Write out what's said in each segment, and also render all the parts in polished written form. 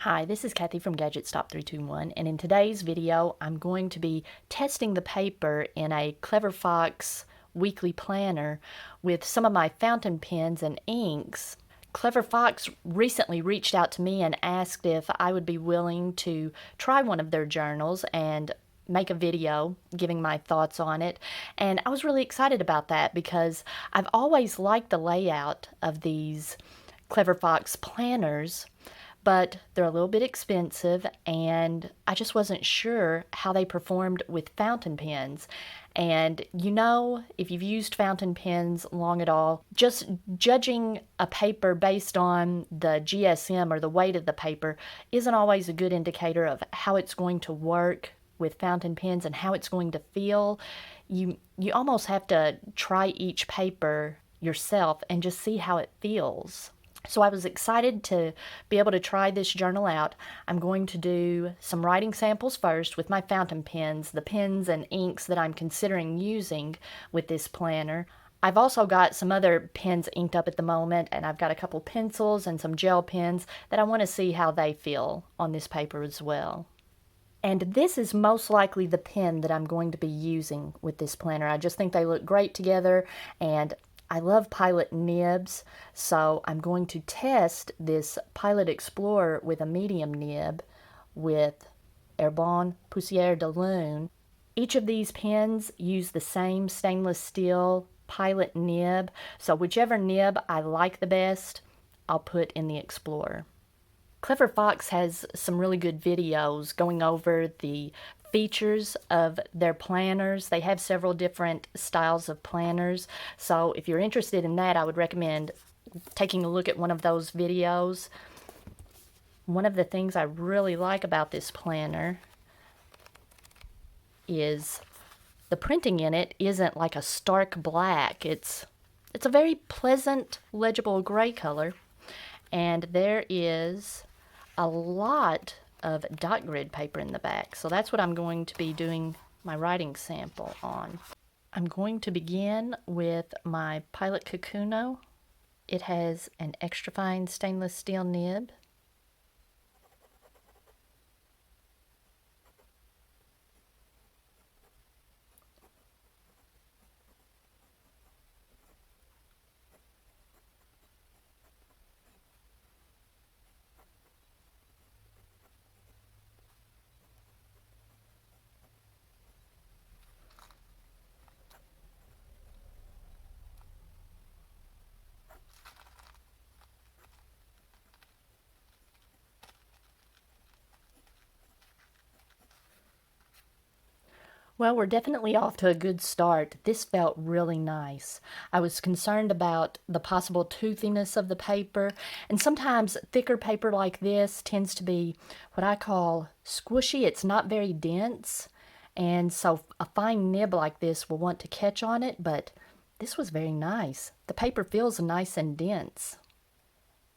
Hi, this is Kathy from Gadget Stop 321, and in today's video, I'm going to be testing the paper in a Clever Fox weekly planner with some of my fountain pens and inks. Clever Fox recently reached out to me and asked if I would be willing to try one of their journals and make a video giving my thoughts on it. And I was really excited about that because I've always liked the layout of these Clever Fox planners, but they're a little bit expensive, and I just wasn't sure how they performed with fountain pens. And if you've used fountain pens long at all, just judging a paper based on the GSM or the weight of the paper isn't always a good indicator of how it's going to work with fountain pens and how it's going to feel. You almost have to try each paper yourself and just see how it feels. So I was excited to be able to try this journal out. I'm going to do some writing samples first with my fountain pens, the pens and inks that I'm considering using with this planner. I've also got some other pens inked up at the moment, and I've got a couple pencils and some gel pens that I want to see how they feel on this paper as well. And this is most likely the pen that I'm going to be using with this planner. I just think they look great together, and I love Pilot nibs, so I'm going to test this Pilot Explorer with a medium nib with Herbin Poussière de Lune. Each of these pens use the same stainless steel Pilot nib, so whichever nib I like the best, I'll put in the Explorer. Clever Fox has some really good videos going over the features of their planners. They have several different styles of planners, so if you're interested in that, I would recommend taking a look at one of those videos. One of the things I really like about this planner is the printing in it isn't like a stark black. It's a very pleasant, legible gray color, and there is a lot of dot grid paper in the back. So that's what I'm going to be doing my writing sample on. I'm going to begin with my Pilot Kakuno. It has an extra fine stainless steel nib. Well, we're definitely off to a good start. This felt really nice. I was concerned about the possible toothiness of the paper, and sometimes thicker paper like this tends to be what I call squishy. It's not very dense, and so a fine nib like this will want to catch on it, but this was very nice. The paper feels nice and dense.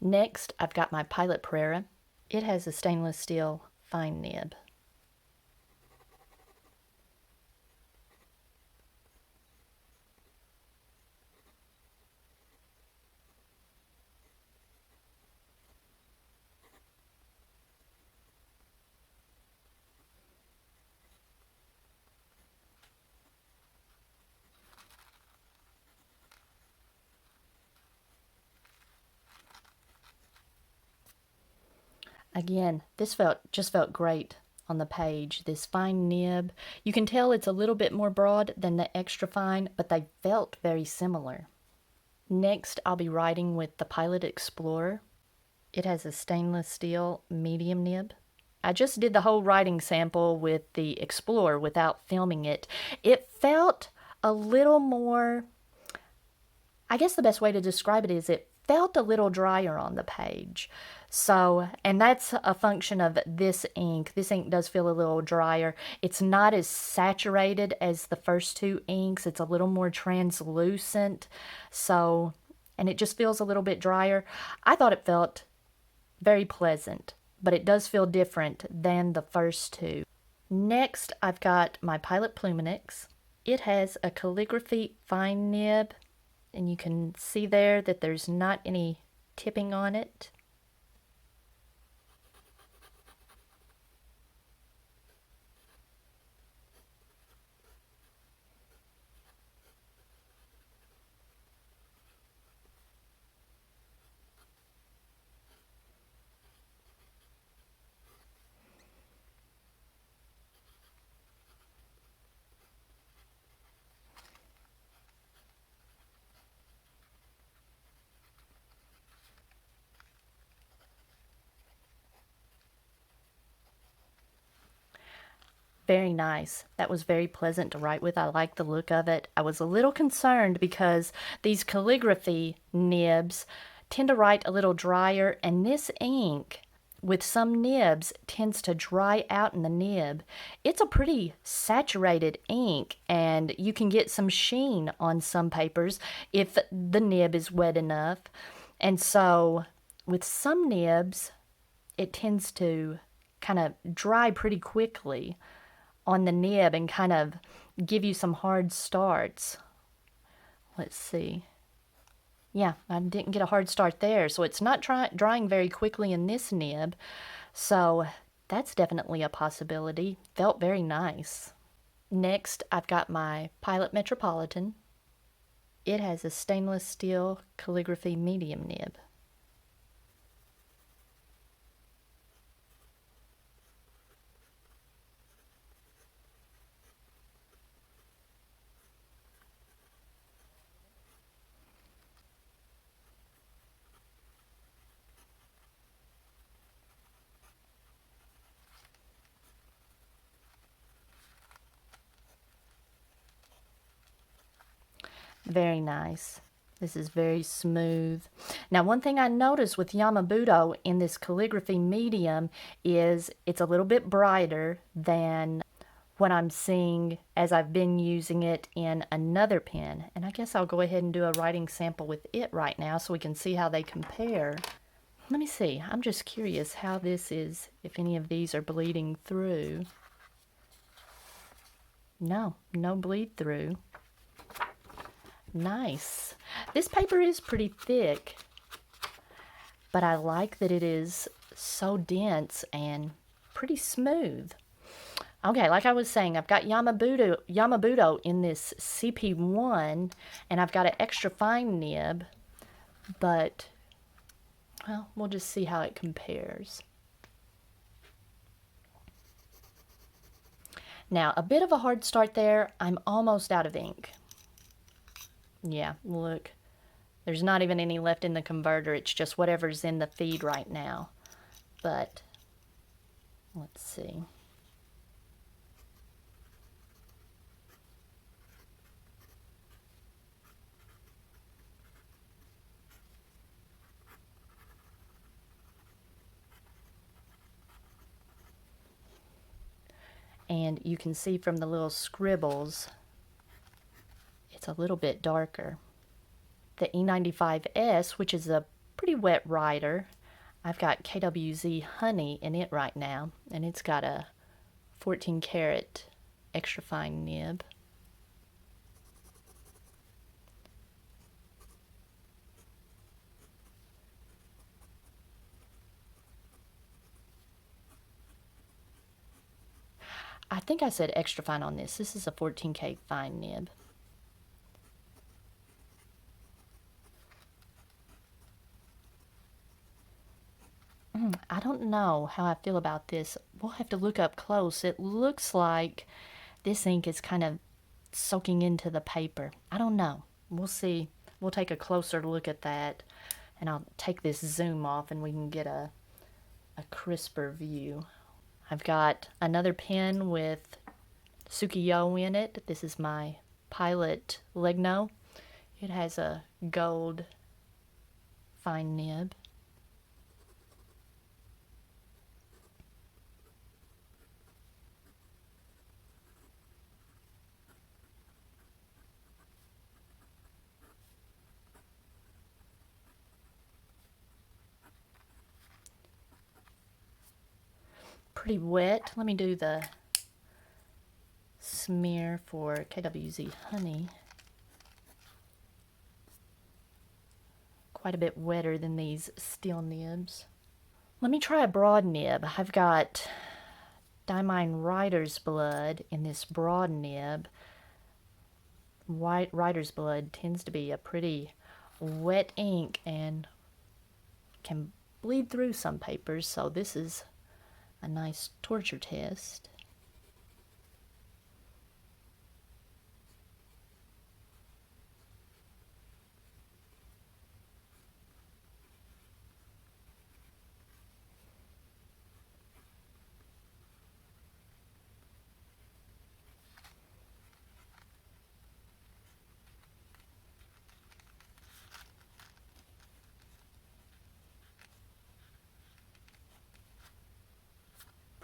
Next, I've got my Pilot Prera. It has a stainless steel fine nib. Again, this just felt great on the page. This fine nib. You can tell it's a little bit more broad than the extra fine, but they felt very similar. Next, I'll be writing with the Pilot Explorer. It has a stainless steel medium nib. I just did the whole writing sample with the Explorer without filming it. It felt a little more, I guess the best way to describe it is it felt a little drier on the page. So, and that's a function of this ink. This ink does feel a little drier. It's not as saturated as the first two inks. It's a little more translucent. So, and it just feels a little bit drier. I thought it felt very pleasant, but it does feel different than the first two. Next, I've got my Pilot Pluminix. It has a calligraphy fine nib, and you can see there that there's not any tipping on it. Very nice. That was very pleasant to write with. I like the look of it. I was a little concerned because these calligraphy nibs tend to write a little drier, and this ink with some nibs tends to dry out in the nib. It's a pretty saturated ink, and you can get some sheen on some papers if the nib is wet enough. And so with some nibs, it tends to kind of dry pretty quickly on the nib and kind of give you some hard starts. Let's see. Yeah, I didn't get a hard start there, so it's not drying very quickly in this nib. So that's definitely a possibility. Felt very nice. Next, I've got my Pilot Metropolitan. It has a stainless steel calligraphy medium nib. Very nice. This is very smooth. Now, one thing I noticed with Yamabudo in this calligraphy medium is it's a little bit brighter than what I'm seeing as I've been using it in another pen. And I guess I'll go ahead and do a writing sample with it right now so we can see how they compare. Let me see. I'm just curious how this is, if any of these are bleeding through. No, no bleed through. Nice. This paper is pretty thick, but I like that it is so dense and pretty smooth. Okay, like I was saying, I've got Yamabudo in this CP1, and I've got an extra fine nib, but, well, we'll just see how it compares. Now, a bit of a hard start there. I'm almost out of ink. Yeah, look, there's not even any left in the converter. It's just whatever's in the feed right now. But let's see. And you can see from the little scribbles, it's a little bit darker. The E95S, which is a pretty wet writer, I've got KWZ Honey in it right now, and it's got a 14 karat extra fine nib. I think I said extra fine on this. This is a 14K fine nib. I don't know how I feel about this. We'll have to look up close. It looks like this ink is kind of soaking into the paper. I don't know. We'll see. We'll take a closer look at that, and I'll take this zoom off and we can get a crisper view. I've got another pen with Tsukiyo in it. This is my Pilot Legno. It has a gold fine nib. Pretty wet. Let me do the smear for KWZ Honey. Quite a bit wetter than these steel nibs. Let me try a broad nib. I've got Diamine Writer's Blood in this broad nib. Writer's Blood tends to be a pretty wet ink and can bleed through some papers, so this is a nice torture test.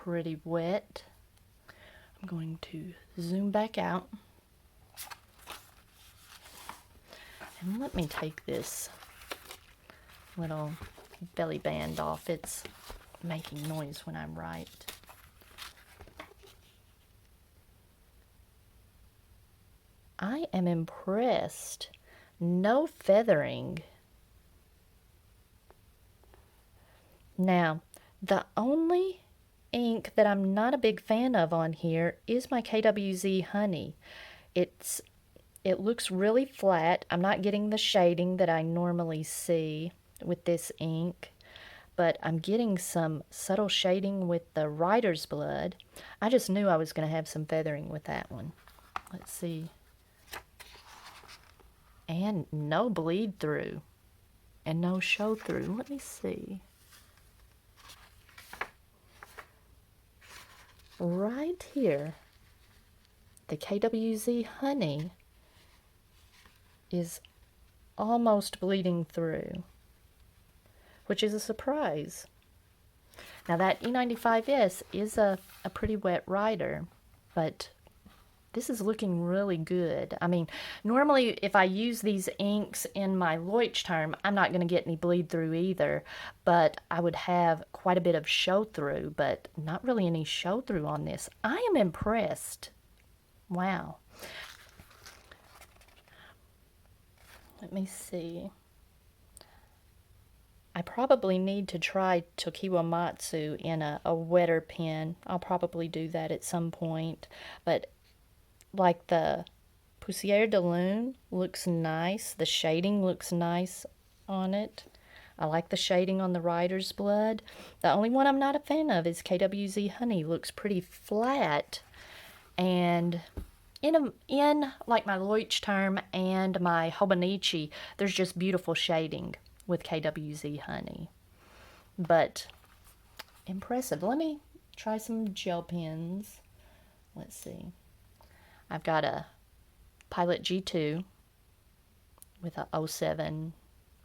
pretty wet. I'm going to zoom back out. And let me take this little belly band off. It's making noise when I write. I am impressed. No feathering. Now, the only ink that I'm not a big fan of on here is my KWZ Honey. It looks really flat. I'm not getting the shading that I normally see with this ink, but I'm getting some subtle shading with the Writer's Blood. I just knew I was going to have some feathering with that one. Let's see. And no bleed through and no show through. Let me see. Right here, the KWZ Honey is almost bleeding through, which is a surprise. Now that E95S is a pretty wet writer, but this is looking really good. I mean, normally if I use these inks in my Leuchtturm, I'm not going to get any bleed through either, but I would have quite a bit of show through, but not really any show through on this. I am impressed. Wow. Let me see. I probably need to try Tokiwa Matsu in a wetter pen. I'll probably do that at some point, but like the Poussière de Lune looks nice. The shading looks nice on it. I like the shading on the Writer's Blood. The only one I'm not a fan of is KWZ Honey. Looks pretty flat. And in like my Leuchtturm and my Hobonichi, there's just beautiful shading with KWZ Honey. But impressive. Let me try some gel pens. Let's see. I've got a Pilot G2 with a 07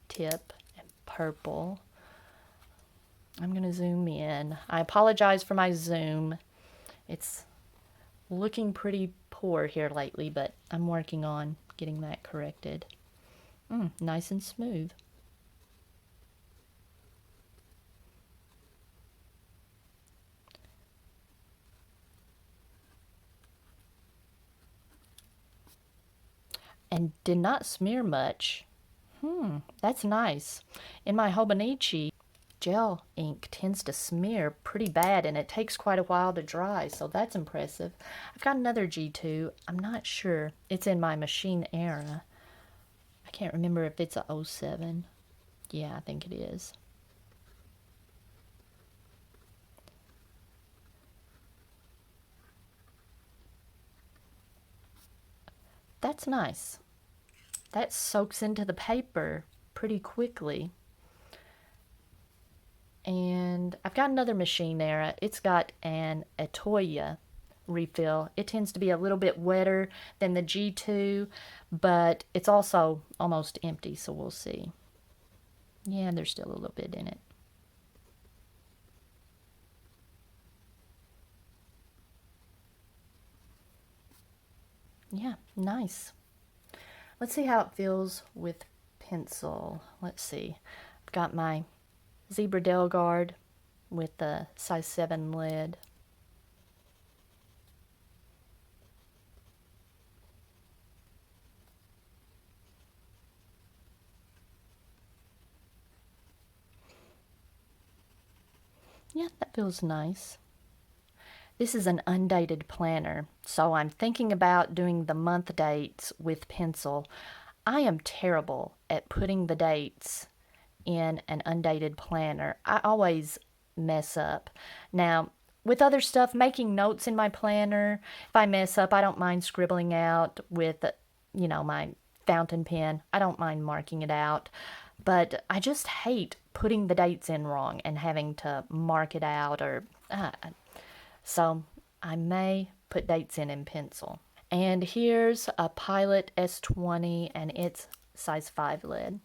tip and purple. I'm going to zoom in. I apologize for my zoom. It's looking pretty poor here lately, but I'm working on getting that corrected. Nice and smooth. And did not smear much. That's nice. In my Hobonichi, gel ink tends to smear pretty bad, and it takes quite a while to dry, so that's impressive. I've got another G2. I'm not sure. It's in my Machine Era. I can't remember if it's a 07. Yeah, I think it is. That's nice. That soaks into the paper pretty quickly. And I've got another Machine Era. It's got an Etoya refill. It tends to be a little bit wetter than the G2, but it's also almost empty, so we'll see. Yeah, there's still a little bit in it. Yeah, nice. Let's see how it feels with pencil. Let's see. I've got my Zebra Delgard with the size 7 lid. Yeah, that feels nice. This is an undated planner, so I'm thinking about doing the month dates with pencil. I am terrible at putting the dates in an undated planner. I always mess up. Now, with other stuff, making notes in my planner, if I mess up, I don't mind scribbling out with, my fountain pen. I don't mind marking it out. But I just hate putting the dates in wrong and having to mark it out so I may put dates in pencil. And here's a Pilot S20 and it's size 5 lid.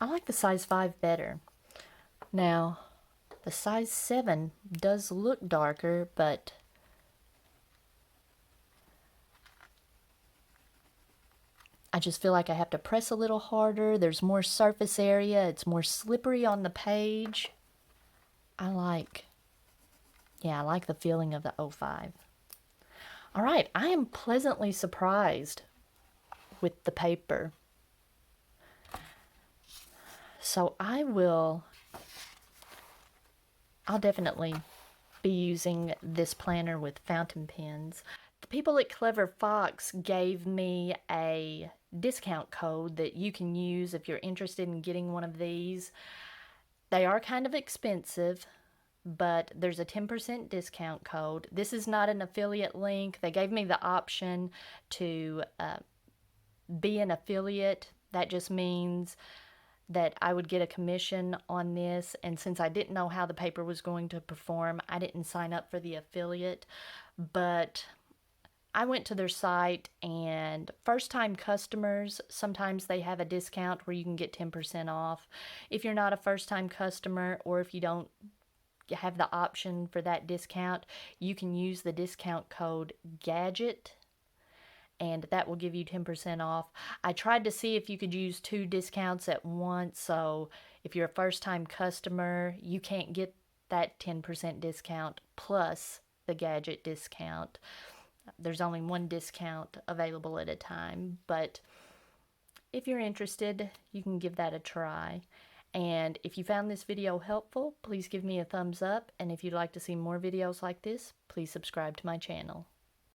I like the size 5 better. Now, the size 7 does look darker, but I just feel like I have to press a little harder. There's more surface area. It's more slippery on the page. I like the feeling of the 05. All right, I am pleasantly surprised with the paper. So I'll definitely be using this planner with fountain pens. The people at Clever Fox gave me a discount code that you can use if you're interested in getting one of these. They are kind of expensive, but there's a 10% discount code. This is not an affiliate link. They gave me the option to be an affiliate. That just means that I would get a commission on this, and since I didn't know how the paper was going to perform, I didn't sign up for the affiliate. But I went to their site, and first-time customers, sometimes they have a discount where you can get 10% off. If you're not a first-time customer, or if you don't have the option for that discount, you can use the discount code GADGET, and that will give you 10% off. I tried to see if you could use 2 discounts at once, so if you're a first-time customer, you can't get that 10% discount plus the gadget discount. There's only 1 discount available at a time, but if you're interested, you can give that a try. And if you found this video helpful, please give me a thumbs up, and if you'd like to see more videos like this, please subscribe to my channel.